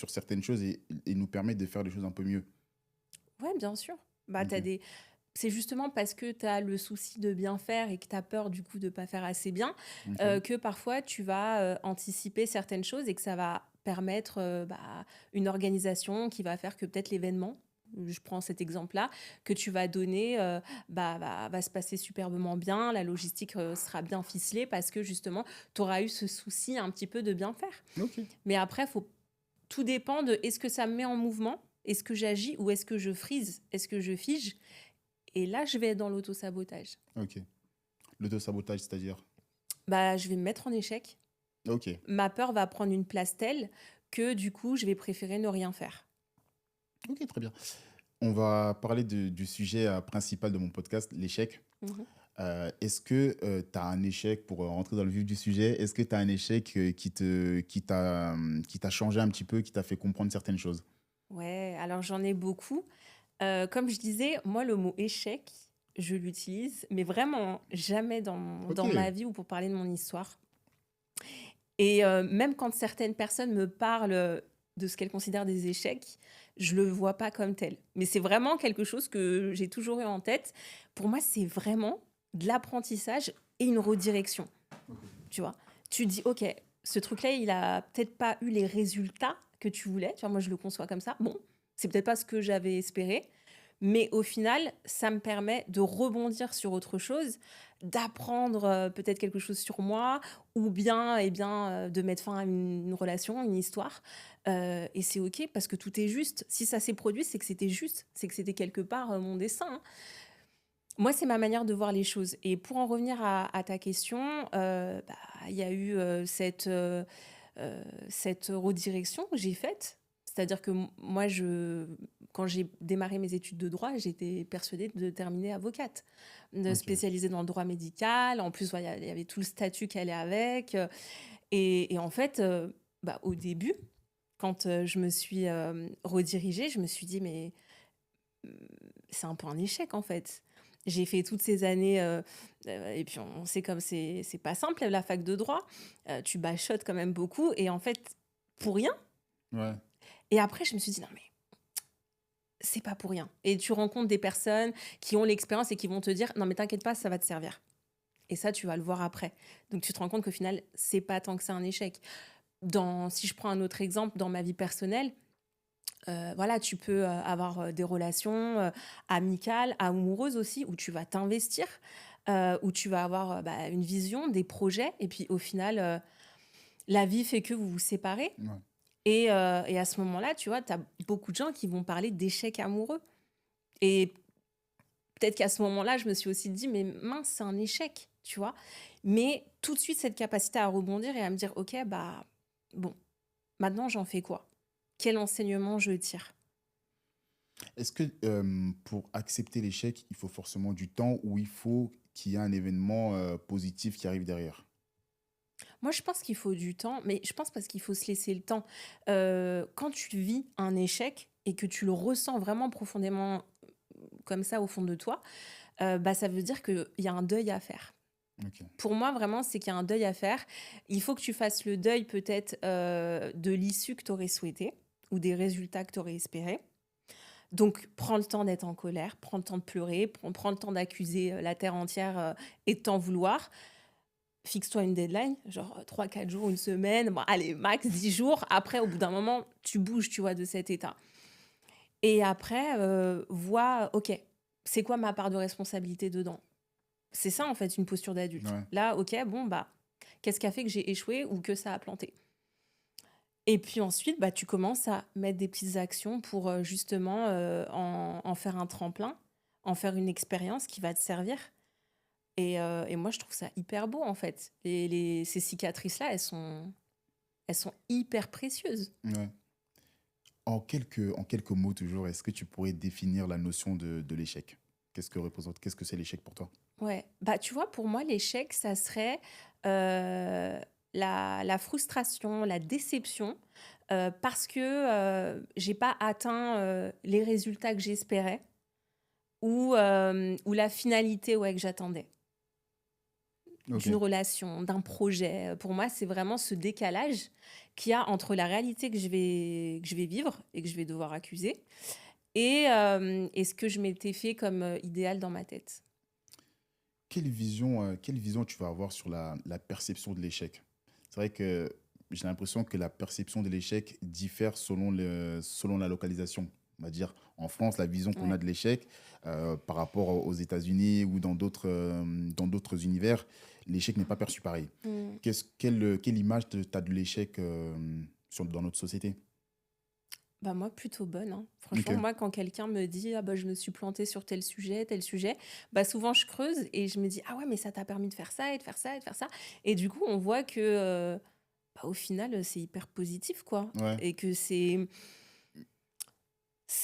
Speaker 1: certaines choses et nous permettre de faire les choses un peu mieux?
Speaker 3: Ouais, bien sûr. Bah,
Speaker 1: Ok,
Speaker 3: c'est justement parce que tu as le souci de bien faire et que tu as peur du coup de pas faire assez bien,
Speaker 1: Ok.
Speaker 3: que parfois tu vas, anticiper certaines choses et que ça va permettre, une organisation qui va faire que peut-être l'événement, je prends cet exemple-là, que tu vas donner, va se passer superbement bien. La logistique, sera bien ficelée parce que justement, tu auras eu ce souci un petit peu de bien faire.
Speaker 1: Ok.
Speaker 3: Mais après, tout dépend de est-ce que ça me met en mouvement? Est-ce que j'agis ou est-ce que je freeze? Est-ce que je fige? Et là, je vais être dans l'auto-sabotage.
Speaker 1: Ok. L'auto-sabotage, c'est-à-dire?
Speaker 3: Bah, je vais me mettre en échec.
Speaker 1: Ok.
Speaker 3: Ma peur va prendre une place telle que du coup, je vais préférer ne rien faire.
Speaker 1: Ok, très bien. On va parler du sujet principal de mon podcast, l'échec.
Speaker 3: Mhm.
Speaker 1: Est-ce que tu as un échec, pour rentrer dans le vif du sujet, est-ce que tu as un échec qui t'a changé un petit peu, qui t'a fait comprendre certaines choses?
Speaker 3: Ouais, alors j'en ai beaucoup. Comme je disais, moi, le mot échec, je l'utilise, mais vraiment jamais
Speaker 1: Ok.
Speaker 3: dans ma vie ou pour parler de mon histoire. Et même quand certaines personnes me parlent de ce qu'elles considèrent des échecs, je le vois pas comme tel. Mais c'est vraiment quelque chose que j'ai toujours eu en tête. Pour moi, c'est vraiment de l'apprentissage et une redirection. Tu vois, tu dis, OK, ce truc-là, il a peut-être pas eu les résultats que tu voulais. Tu vois, moi, je le conçois comme ça. Bon, c'est peut-être pas ce que j'avais espéré, mais au final, ça me permet de rebondir sur autre chose, d'apprendre peut-être quelque chose sur moi, ou bien, de mettre fin à une relation, une histoire. Et c'est OK parce que tout est juste. Si ça s'est produit, c'est que c'était juste, c'est que c'était quelque part mon destin, hein. Moi, c'est ma manière de voir les choses. Et pour en revenir à ta question, il y a eu cette redirection que j'ai faite. C'est-à-dire que moi, quand j'ai démarré mes études de droit, j'étais persuadée de terminer avocate, de
Speaker 1: Ok.
Speaker 3: spécialiser dans le droit médical. En plus, voilà, il y avait tout le statut qui allait avec. Et en fait, au début, quand je me suis redirigée, je me suis dit, mais Mmh, c'est un peu un échec, en fait. J'ai fait toutes ces années, et puis on sait comme c'est pas simple la fac de droit. Tu bachotes quand même beaucoup et en fait, pour rien.
Speaker 1: Ouais.
Speaker 3: Et après je me suis dit: «Non mais c'est pas pour rien» et tu rencontres des personnes qui ont l'expérience et qui vont te dire: «Non mais t'inquiète pas, ça va te servir» et ça, tu vas le voir après. Donc tu te rends compte qu'au final, c'est pas tant que c'est un échec. Si je prends un autre exemple, dans ma vie personnelle, voilà, tu peux, avoir, des relations, amicales, amoureuses aussi, où tu vas t'investir, où tu vas avoir, une vision, des projets et puis au final, la vie fait que vous vous séparez
Speaker 1: Ouais.
Speaker 3: et à ce moment-là, tu vois, tu as beaucoup de gens qui vont parler d'échecs amoureux et peut-être qu'à ce moment-là, je me suis aussi dit: «Mais mince, c'est un échec», tu vois? Mais tout de suite, cette capacité à rebondir et à me dire: «OK, bon, maintenant j'en fais quoi? Quel enseignement je tire?»
Speaker 1: Est-ce que pour accepter l'échec, il faut forcément du temps ou il faut qu'il y ait un événement positif qui arrive derrière?
Speaker 3: Moi, je pense qu'il faut du temps, mais je pense parce qu'il faut se laisser le temps. Quand tu vis un échec et que tu le ressens vraiment profondément comme ça au fond de toi, ça veut dire qu'il y a un deuil à faire.
Speaker 1: Ok.
Speaker 3: Pour moi, vraiment, c'est qu'il y a un deuil à faire. Il faut que tu fasses le deuil peut-être de l'issue que tu aurais souhaité ou des résultats que tu aurais espérés. Donc, prends le temps d'être en colère, prends le temps de pleurer, prends le temps d'accuser la terre entière et de t'en vouloir. Fixe-toi une deadline, genre 3, 4 jours, une semaine, bon, allez, max 10 jours. Après, au bout d'un moment, tu bouges, tu vois, de cet état. Et après, vois, OK, c'est quoi ma part de responsabilité dedans? C'est ça, en fait, une posture d'adulte.
Speaker 1: Ouais.
Speaker 3: Là, OK, bon, qu'est-ce qui a fait que j'ai échoué ou que ça a planté? Et puis ensuite, tu commences à mettre des petites actions pour justement en faire un tremplin, en faire une expérience qui va te servir. Et moi, je trouve ça hyper beau, en fait. Ces cicatrices-là, elles sont hyper précieuses.
Speaker 1: Ouais. En quelques mots toujours, est-ce que tu pourrais définir la notion de l'échec? Qu'est-ce que c'est l'échec pour toi?
Speaker 3: Ouais. Tu vois, pour moi, l'échec, ça serait euh, la frustration, la déception, parce que j'ai pas atteint les résultats que j'espérais ou la finalité ouais, que j'attendais.
Speaker 1: Ok.
Speaker 3: D'une relation, d'un projet. Pour moi, c'est vraiment ce décalage qu'il y a entre la réalité que je vais vivre et que je vais devoir accuser et ce que je m'étais fait comme idéal dans ma tête.
Speaker 1: Quelle vision tu vas avoir sur la perception de l'échec? C'est vrai que j'ai l'impression que la perception de l'échec diffère selon la localisation. On va dire, en France, la vision qu'on
Speaker 3: Ouais.
Speaker 1: a de l'échec par rapport aux États-Unis ou dans d'autres univers, l'échec n'est pas perçu pareil.
Speaker 3: Mm.
Speaker 1: Quelle image tu as de l'échec dans notre société?
Speaker 3: Bah moi, plutôt bonne, hein.
Speaker 1: Ok,
Speaker 3: Franchement, moi, quand quelqu'un me dit ah bah, je me suis plantée sur tel sujet, bah souvent je creuse et je me dis ah ouais, mais ça t'a permis de faire ça et de faire ça et de faire ça. Et du coup, on voit que bah, au final, c'est hyper positif, quoi.
Speaker 1: ouais,
Speaker 3: Et que c'est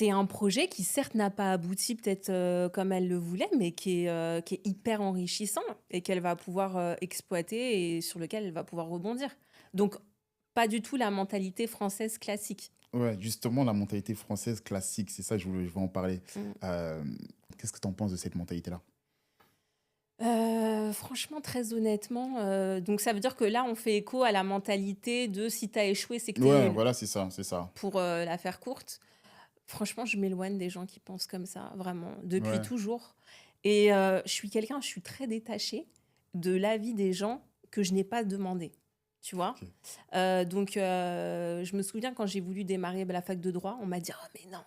Speaker 3: un projet qui, certes, n'a pas abouti peut-être comme elle le voulait, mais qui est hyper enrichissant et qu'elle va pouvoir exploiter et sur lequel elle va pouvoir rebondir. Donc, pas du tout la mentalité française classique.
Speaker 1: ouais, justement, la mentalité française classique, c'est ça, je veux en parler.
Speaker 3: Mm.
Speaker 1: Euh, Qu'est-ce que tu en penses de cette mentalité-là?
Speaker 3: Franchement, très honnêtement, donc ça veut dire que là, on fait écho à la mentalité de si t'as échoué, c'est que t'es
Speaker 1: Ouais,
Speaker 3: nul.
Speaker 1: voilà, c'est ça, c'est ça.
Speaker 3: Pour la faire courte, franchement, je m'éloigne des gens qui pensent comme ça, vraiment, depuis
Speaker 1: Ouais,
Speaker 3: toujours. Et je suis très détachée de l'avis des gens que je n'ai pas demandé, tu vois.
Speaker 1: ok.
Speaker 3: Je me souviens quand j'ai voulu démarrer la fac de droit, on m'a dit, oh mais non,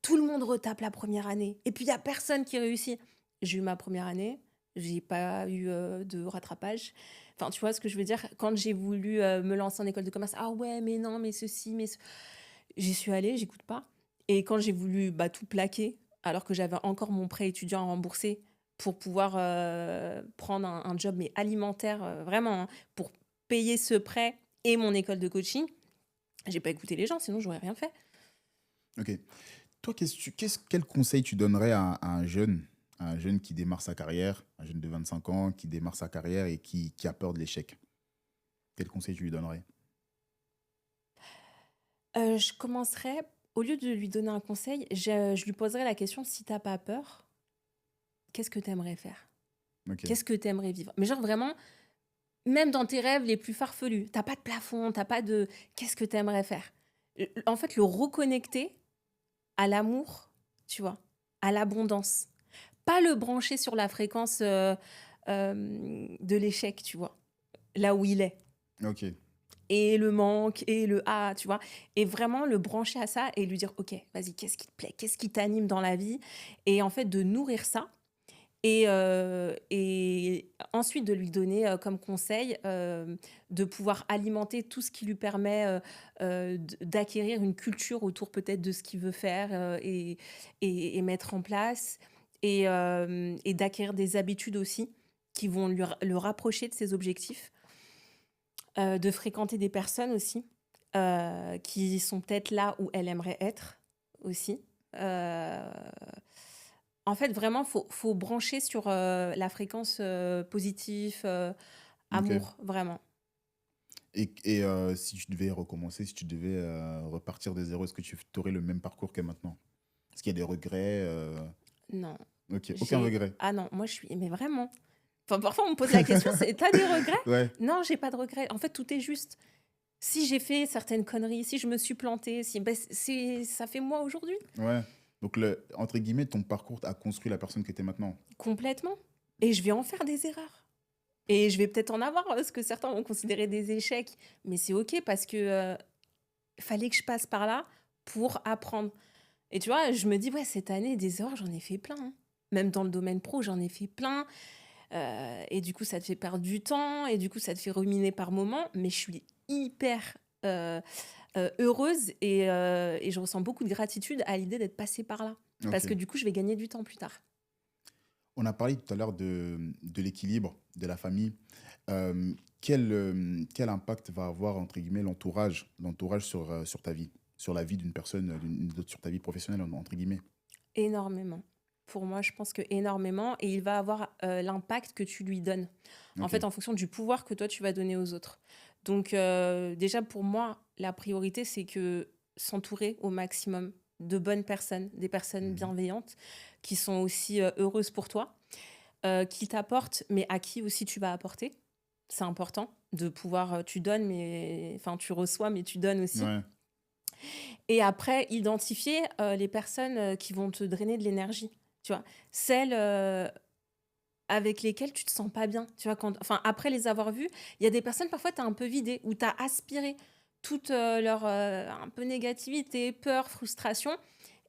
Speaker 3: tout le monde retape la première année. Et puis, il n'y a personne qui réussit. J'ai eu ma première année, j'ai pas eu de rattrapage. Enfin, tu vois ce que je veux dire? Quand j'ai voulu me lancer en école de commerce, ah ouais, mais non, mais ceci, j'y suis allée, j'écoute pas. Et quand j'ai voulu bah, tout plaquer, alors que j'avais encore mon prêt étudiant à rembourser pour pouvoir prendre un job, mais alimentaire, vraiment, hein, pour payer ce prêt et mon école de coaching, j'ai pas écouté les gens, sinon j'aurais rien fait.
Speaker 1: Ok. Toi, quel conseil tu donnerais à un jeune qui démarre sa carrière, un jeune de 25 ans qui démarre sa carrière et qui a peur de l'échec? Quel conseil tu lui donnerais?
Speaker 3: Je commencerais, au lieu de lui donner un conseil, je lui poserais la question, si t'as pas peur, qu'est-ce que t'aimerais faire?
Speaker 1: Ok,
Speaker 3: Qu'est-ce que t'aimerais vivre? Mais genre vraiment, même dans tes rêves les plus farfelus, t'as pas de plafond, t'as pas de... Qu'est-ce que t'aimerais faire? En fait, le reconnecter à l'amour, tu vois, à l'abondance. Pas le brancher sur la fréquence de l'échec, tu vois, là où il est.
Speaker 1: ok,
Speaker 3: Et le manque, et le ah, tu vois. Et vraiment le brancher à ça et lui dire, OK, vas-y, qu'est-ce qui te plaît? Qu'est-ce qui t'anime dans la vie? Et en fait, de nourrir ça. Et ensuite de lui donner comme conseil de pouvoir alimenter tout ce qui lui permet d'acquérir une culture autour peut-être de ce qu'il veut faire et mettre en place et d'acquérir des habitudes aussi qui vont le rapprocher de ses objectifs, de fréquenter des personnes aussi qui sont peut-être là où elle aimerait être aussi. Euh, En fait, vraiment, faut brancher sur la fréquence positive,
Speaker 1: ok.
Speaker 3: amour, vraiment.
Speaker 1: Si tu devais recommencer, si tu devais repartir de zéro, est-ce que tu aurais le même parcours que maintenant? Est-ce qu'il y a des regrets
Speaker 3: Non,
Speaker 1: Ok, aucun
Speaker 3: j'ai...
Speaker 1: regret.
Speaker 3: Ah non, moi je suis... Mais vraiment. Enfin, parfois on me pose la question, t'as des regrets?
Speaker 1: Ouais,
Speaker 3: Non, j'ai pas de regrets. En fait, tout est juste. Si j'ai fait certaines conneries, si je me suis plantée, si... ben, ça fait moi aujourd'hui.
Speaker 1: ouais. Donc, entre guillemets, ton parcours a construit la personne que tu es maintenant.
Speaker 3: Complètement. Et je vais en faire des erreurs. Et je vais peut-être en avoir ce que certains vont considérer des échecs. Mais c'est OK parce que fallait que je passe par là pour apprendre. Et tu vois, je me dis, ouais, cette année, des erreurs, j'en ai fait plein, hein. Même dans le domaine pro, j'en ai fait plein. Et du coup, ça te fait perdre du temps. Et du coup, ça te fait ruminer par moments. Mais je suis hyper heureuse et je ressens beaucoup de gratitude à l'idée d'être passée par là. Parce que
Speaker 1: Ok.
Speaker 3: du coup, je vais gagner du temps plus tard.
Speaker 1: On a parlé tout à l'heure de l'équilibre, de la famille. Quel impact va avoir, entre guillemets, l'entourage sur ta vie, sur la vie d'une personne, sur ta vie professionnelle, entre guillemets?
Speaker 3: Énormément. Pour moi, je pense que énormément. Et il va avoir l'impact que tu lui donnes. En
Speaker 1: Ok.
Speaker 3: fait, en fonction du pouvoir que toi, tu vas donner aux autres. Donc, déjà, pour moi, la priorité, c'est que s'entourer au maximum de bonnes personnes, des personnes
Speaker 1: Mhm.
Speaker 3: bienveillantes, qui sont aussi heureuses pour toi, qui t'apportent, mais à qui aussi tu vas apporter. C'est important de pouvoir, tu donnes, mais enfin, tu reçois, mais tu donnes aussi.
Speaker 1: Ouais.
Speaker 3: Et après, identifier les personnes qui vont te drainer de l'énergie. Tu vois, celles avec lesquelles tu te sens pas bien. Tu vois, enfin, après les avoir vues, il y a des personnes, parfois, tu as un peu vidé, ou tu as aspiré toute leur un peu négativité, peur, frustration.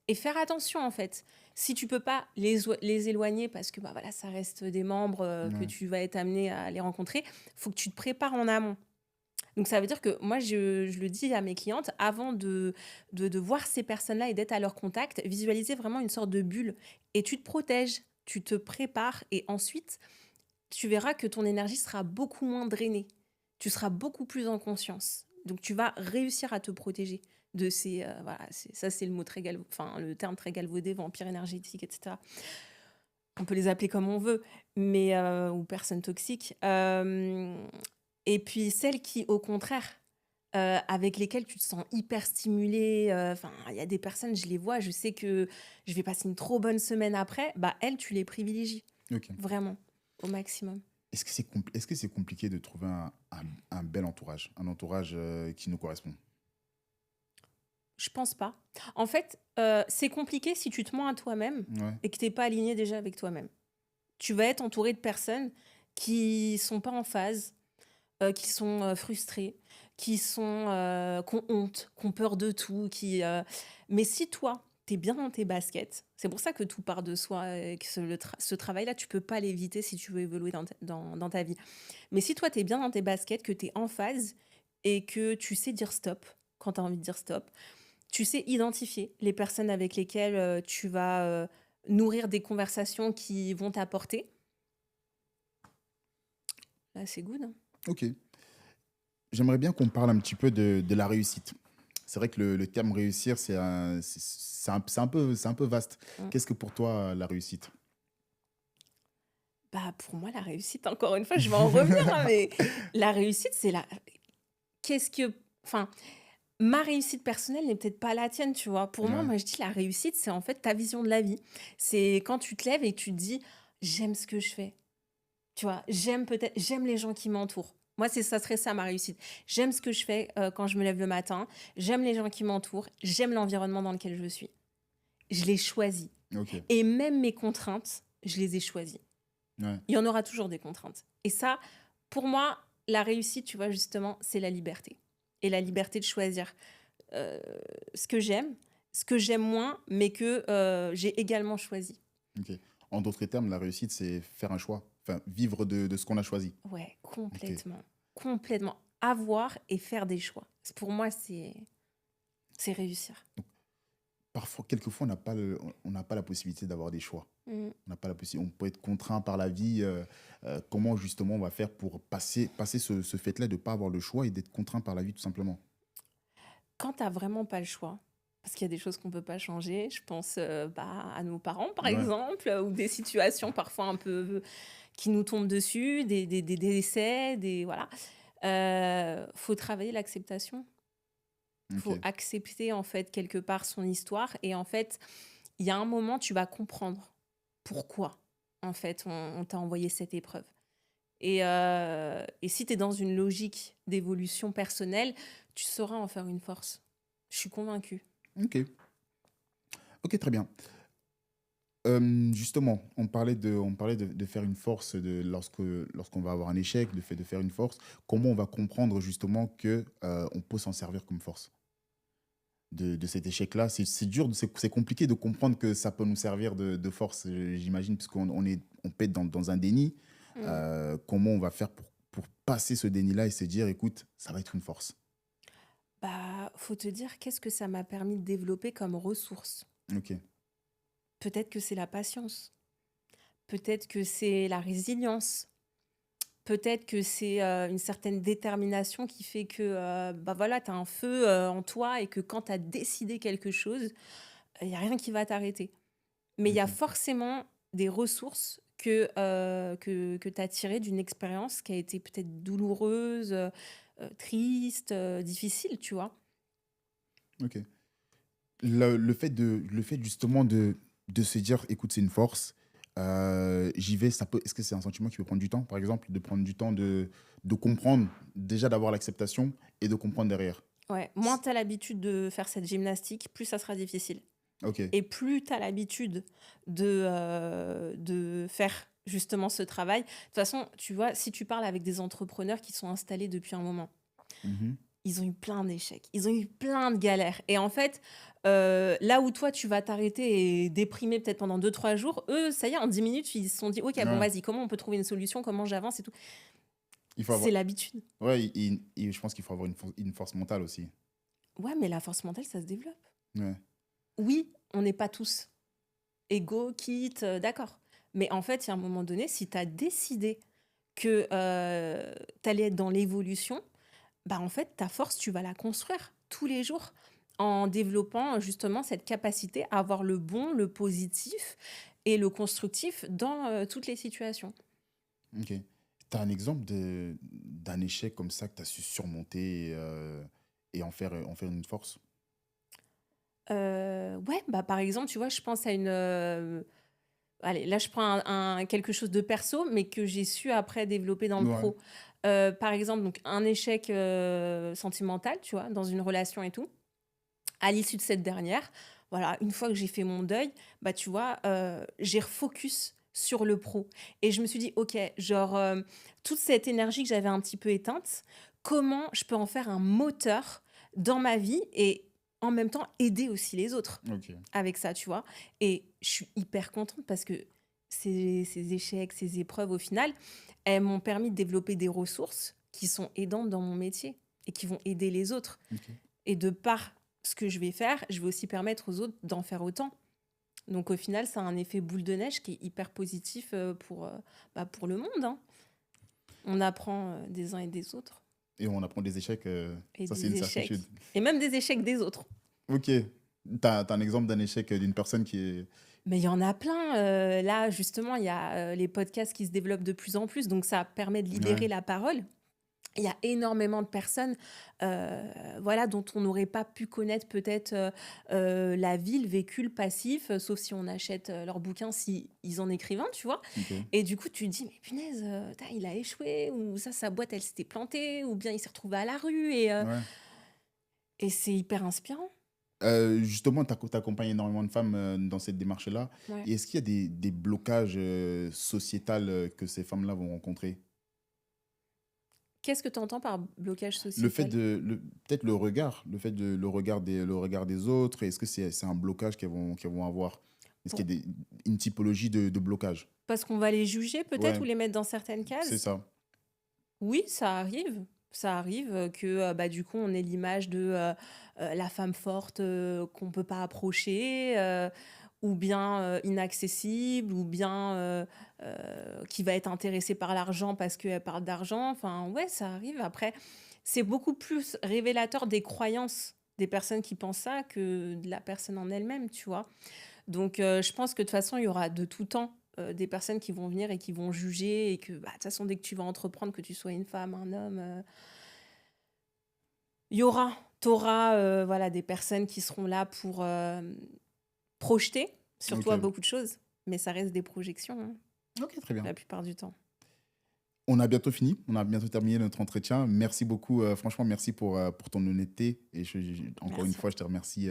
Speaker 3: Et faire attention, en fait. Si tu peux pas les éloigner, parce que bah, voilà, ça reste des membres que
Speaker 1: Ouais.
Speaker 3: tu vas être amené à les rencontrer, faut que tu te prépares en amont. Donc, ça veut dire que moi, je le dis à mes clientes, avant de voir ces personnes-là et d'être à leur contact, visualiser vraiment une sorte de bulle. Et tu te protèges, tu te prépares, et ensuite, tu verras que ton énergie sera beaucoup moins drainée. Tu seras beaucoup plus en conscience. Donc, tu vas réussir à te protéger de ces... voilà, ça, c'est le mot très enfin, le terme très galvaudé, vampire énergétique, etc. On peut les appeler comme on veut, mais ou personnes toxiques. Et puis celles qui, au contraire, avec lesquelles tu te sens hyper stimulé. Enfin, il y a des personnes, je les vois, je sais que je vais passer une trop bonne semaine après. Bah, elles, tu les privilégies,
Speaker 1: Ok.
Speaker 3: vraiment, au maximum.
Speaker 1: Est-ce que c'est compliqué de trouver un bel entourage, un entourage qui nous correspond?
Speaker 3: Je pense pas. En fait, c'est compliqué si tu te mens à toi-même
Speaker 1: Ouais.
Speaker 3: et que t'es pas aligné déjà avec toi-même. Tu vas être entouré de personnes qui sont pas en phase, qui sont frustrées, qui ont honte, qui ont peur de tout. Mais si toi, tu es bien dans tes baskets, c'est pour ça que tout part de soi, et que ce travail-là, tu peux pas l'éviter si tu veux évoluer dans ta vie. Mais si toi, tu es bien dans tes baskets, que tu es en phase et que tu sais dire stop quand tu as envie de dire stop, tu sais identifier les personnes avec lesquelles tu vas nourrir des conversations qui vont t'apporter, là, c'est good, hein.
Speaker 1: Ok. J'aimerais bien qu'on parle un petit peu de la réussite. C'est vrai que le terme réussir, c'est un peu vaste.
Speaker 3: Mm.
Speaker 1: Qu'est-ce que pour toi la réussite?
Speaker 3: Bah, pour moi, la réussite, encore une fois, je vais en revenir, hein, mais la réussite, c'est la... Qu'est-ce que... Enfin, ma réussite personnelle n'est peut-être pas la tienne, tu vois. Pour moi,
Speaker 1: Ouais.
Speaker 3: moi, je dis la réussite, c'est en fait ta vision de la vie. C'est quand tu te lèves et tu te dis, j'aime ce que je fais. Tu vois, j'aime les gens qui m'entourent. Moi, ça serait ça ma réussite. J'aime ce que je fais quand je me lève le matin. J'aime les gens qui m'entourent. J'aime l'environnement dans lequel je suis. Je l'ai choisi.
Speaker 1: Ok.
Speaker 3: Et même mes contraintes, je les ai choisies.
Speaker 1: Ouais.
Speaker 3: Il y en aura toujours des contraintes. Et ça, pour moi, la réussite, tu vois, justement, c'est la liberté. Et la liberté de choisir euh, ce que j'aime moins, mais que j'ai également choisi.
Speaker 1: Ok. En d'autres termes, la réussite, c'est faire un choix. Enfin, vivre de ce qu'on a choisi.
Speaker 3: Ouais,
Speaker 1: Ok.
Speaker 3: complètement. Complètement. Avoir et faire des choix. Pour moi, c'est réussir.
Speaker 1: Parfois, quelquefois, on n'a pas la possibilité d'avoir des choix.
Speaker 3: Mm.
Speaker 1: On n'a pas la possibilité. On peut être contraint par la vie. Comment justement on va faire pour passer ce fait-là de ne pas avoir le choix et d'être contraint par la vie tout simplement.
Speaker 3: Quand tu n'as vraiment pas le choix, parce qu'il y a des choses qu'on ne peut pas changer, je pense bah, à nos parents, par
Speaker 1: Ouais.
Speaker 3: exemple, ou des situations parfois un peu qui nous tombent dessus, des décès, voilà. Faut travailler l'acceptation. Faut
Speaker 1: Ok.
Speaker 3: accepter, en fait, quelque part son histoire. Et en fait, il y a un moment, tu vas comprendre pourquoi, en fait, on t'a envoyé cette épreuve. Et si tu es dans une logique d'évolution personnelle, tu sauras en faire une force. Je suis convaincue.
Speaker 1: Ok. Ok, très bien. Justement, on parlait de faire une force lorsqu'on va avoir un échec, de fait de faire une force. Comment on va comprendre justement que on peut s'en servir comme force de cet échec-là? C'est dur, c'est compliqué de comprendre que ça peut nous servir de force, j'imagine, puisqu'on peut être dans un déni.
Speaker 3: Mm.
Speaker 1: Comment on va faire pour passer ce déni-là et se dire, écoute, ça va être une force.
Speaker 3: Bah, faut te dire qu'est-ce que ça m'a permis de développer comme ressource.
Speaker 1: Ok,
Speaker 3: Peut-être que c'est la patience. Peut-être que c'est la résilience. Peut-être que c'est une certaine détermination qui fait que bah voilà, tu as un feu en toi et que quand tu as décidé quelque chose, il n'y a rien qui va t'arrêter. Mais il y a
Speaker 1: ok,
Speaker 3: forcément des ressources que tu as tirées d'une expérience qui a été peut-être douloureuse, triste, difficile, tu vois.
Speaker 1: ok. Le fait justement de se dire, écoute, c'est une force, j'y vais, est-ce que c'est un sentiment qui peut prendre du temps, par exemple, de prendre du temps de comprendre, déjà d'avoir l'acceptation et de comprendre derrière?
Speaker 3: Ouais, moins tu as l'habitude de faire cette gymnastique, plus ça sera difficile.
Speaker 1: Ok.
Speaker 3: Et plus tu as l'habitude de faire justement ce travail. De toute façon, tu vois, si tu parles avec des entrepreneurs qui sont installés depuis un moment,
Speaker 1: Mhm.
Speaker 3: ils ont eu plein d'échecs, ils ont eu plein de galères. Et en fait, là où toi, tu vas t'arrêter et déprimer peut-être pendant 2, 3 jours, eux, ça y est, en 10 minutes, ils se sont dit, OK, bon,
Speaker 1: Ouais.
Speaker 3: vas-y, comment on peut trouver une solution, comment j'avance et tout.
Speaker 1: Il faut
Speaker 3: C'est
Speaker 1: avoir...
Speaker 3: l'habitude.
Speaker 1: Ouais, je pense qu'il faut avoir une force mentale aussi.
Speaker 3: Ouais, mais la force mentale, ça se développe.
Speaker 1: Ouais.
Speaker 3: Oui, on n'est pas tous égaux, quitte, d'accord. Mais en fait, il y a un moment donné, si tu as décidé que tu allais être dans l'évolution, bah en fait, ta force, tu vas la construire tous les jours en développant justement cette capacité à avoir le bon, le positif et le constructif dans toutes les situations.
Speaker 1: Ok. Tu as un exemple d'un échec comme ça que tu as su surmonter et en faire une force?
Speaker 3: Ouais, bah par exemple, tu vois, je pense à une... allez, là, je prends quelque chose de perso, mais que j'ai su après développer dans le
Speaker 1: Ouais.
Speaker 3: pro. Par exemple, donc, un échec sentimental, tu vois, dans une relation et tout. À l'issue de cette dernière, voilà, une fois que j'ai fait mon deuil, bah tu vois, j'ai refocus sur le pro. Et je me suis dit, ok, genre, toute cette énergie que j'avais un petit peu éteinte, comment je peux en faire un moteur dans ma vie et en même temps aider aussi les autres
Speaker 1: Ok.
Speaker 3: avec ça, tu vois. Et je suis hyper contente parce que ces échecs, ces épreuves, au final, elles m'ont permis de développer des ressources qui sont aidantes dans mon métier et qui vont aider les autres.
Speaker 1: Ok.
Speaker 3: Et de par ce que je vais faire, je vais aussi permettre aux autres d'en faire autant. Donc au final, ça a un effet boule de neige qui est hyper positif pour le monde, hein. On apprend des uns et des autres.
Speaker 1: Et on apprend des échecs,
Speaker 3: Et
Speaker 1: ça c'est une
Speaker 3: des
Speaker 1: certitude.
Speaker 3: échecs. Et même des échecs des autres.
Speaker 1: Ok. T'as un exemple d'un échec d'une personne qui est...
Speaker 3: Mais il y en a plein. Là, justement, il y a les podcasts qui se développent de plus en plus. Donc ça permet de
Speaker 1: Ouais.
Speaker 3: libérer la parole. Il y a énormément de personnes voilà, dont on n'aurait pas pu connaître peut-être la vie, le vécu, le passif, sauf si on achète leurs bouquins, si ils en écrivent un, tu vois.
Speaker 1: Ok.
Speaker 3: Et du coup, tu te dis, mais punaise, il a échoué, ou ça, sa boîte, elle s'était plantée, ou bien il s'est retrouvé à la rue.
Speaker 1: Ouais.
Speaker 3: Et c'est hyper inspirant.
Speaker 1: Justement, tu accompagnes énormément de femmes dans cette démarche-là.
Speaker 3: Ouais.
Speaker 1: Et est-ce qu'il y a des blocages sociétals que ces femmes-là vont rencontrer?
Speaker 3: Qu'est-ce que tu entends par blocage
Speaker 1: Le fait
Speaker 3: sociétal?
Speaker 1: peut-être le regard, le regard des autres, est-ce que c'est un blocage qu'elles vont avoir? Est-ce qu'il y a une typologie de blocage?
Speaker 3: Parce qu'on va les juger peut-être
Speaker 1: Ouais,
Speaker 3: ou les mettre dans certaines
Speaker 1: c'est
Speaker 3: cases?
Speaker 1: ça.
Speaker 3: Oui, ça arrive. Ça arrive que bah, du coup, on ait l'image de la femme forte qu'on ne peut pas approcher, ou bien inaccessible, ou bien qui va être intéressée par l'argent parce qu'elle parle d'argent. Enfin, ouais, ça arrive. Après, c'est beaucoup plus révélateur des croyances des personnes qui pensent ça que de la personne en elle-même, tu vois. Donc, je pense que de toute façon, il y aura de tout temps des personnes qui vont venir et qui vont juger et que, bah, de toute façon, dès que tu vas entreprendre, que tu sois une femme, un homme, t'auras voilà, des personnes qui seront là pour projeter sur
Speaker 1: Ok.
Speaker 3: toi beaucoup de choses, mais ça reste des projections, hein,
Speaker 1: Ok, très bien.
Speaker 3: la plupart du temps.
Speaker 1: On a bientôt fini, on a bientôt terminé notre entretien. Merci beaucoup, franchement, merci pour ton honnêteté. Et encore une
Speaker 3: Merci.
Speaker 1: fois, je te remercie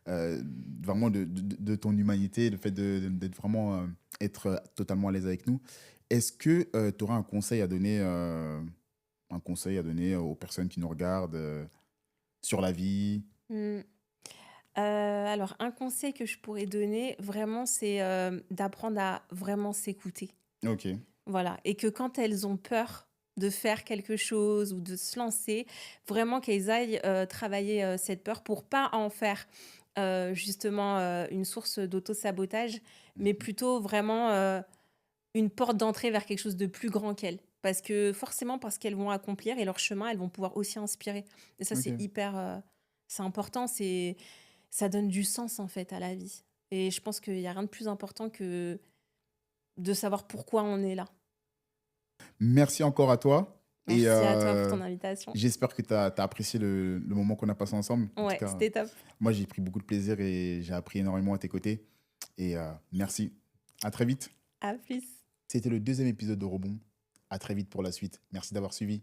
Speaker 1: vraiment de ton humanité, le fait d'être vraiment être totalement à l'aise avec nous. Est-ce que tu auras un conseil à donner aux personnes qui nous regardent sur la vie?
Speaker 3: Mm. Alors, un conseil que je pourrais donner, vraiment, c'est d'apprendre à vraiment s'écouter.
Speaker 1: Ok,
Speaker 3: Voilà, et que quand elles ont peur de faire quelque chose ou de se lancer, vraiment qu'elles aillent travailler cette peur pour pas en faire justement une source d'auto-sabotage, mais plutôt vraiment une porte d'entrée vers quelque chose de plus grand qu'elles. Parce que forcément, parce qu'elles vont accomplir et leur chemin, elles vont pouvoir aussi inspirer. Et ça, c'est
Speaker 1: ok.
Speaker 3: hyper... c'est important, ça donne du sens en fait à la vie. Et je pense qu'il n'y a rien de plus important que de savoir pourquoi on est là.
Speaker 1: Merci encore à toi. Et
Speaker 3: Merci à toi pour ton invitation.
Speaker 1: j'espère que tu as apprécié le moment qu'on a passé ensemble. En tout
Speaker 3: Ouais,
Speaker 1: cas,
Speaker 3: c'était top.
Speaker 1: moi, j'ai pris beaucoup de plaisir et j'ai appris énormément à tes côtés. Et merci. À très vite.
Speaker 3: À plus.
Speaker 1: C'était le deuxième épisode de Rebond. À très vite pour la suite. Merci d'avoir suivi.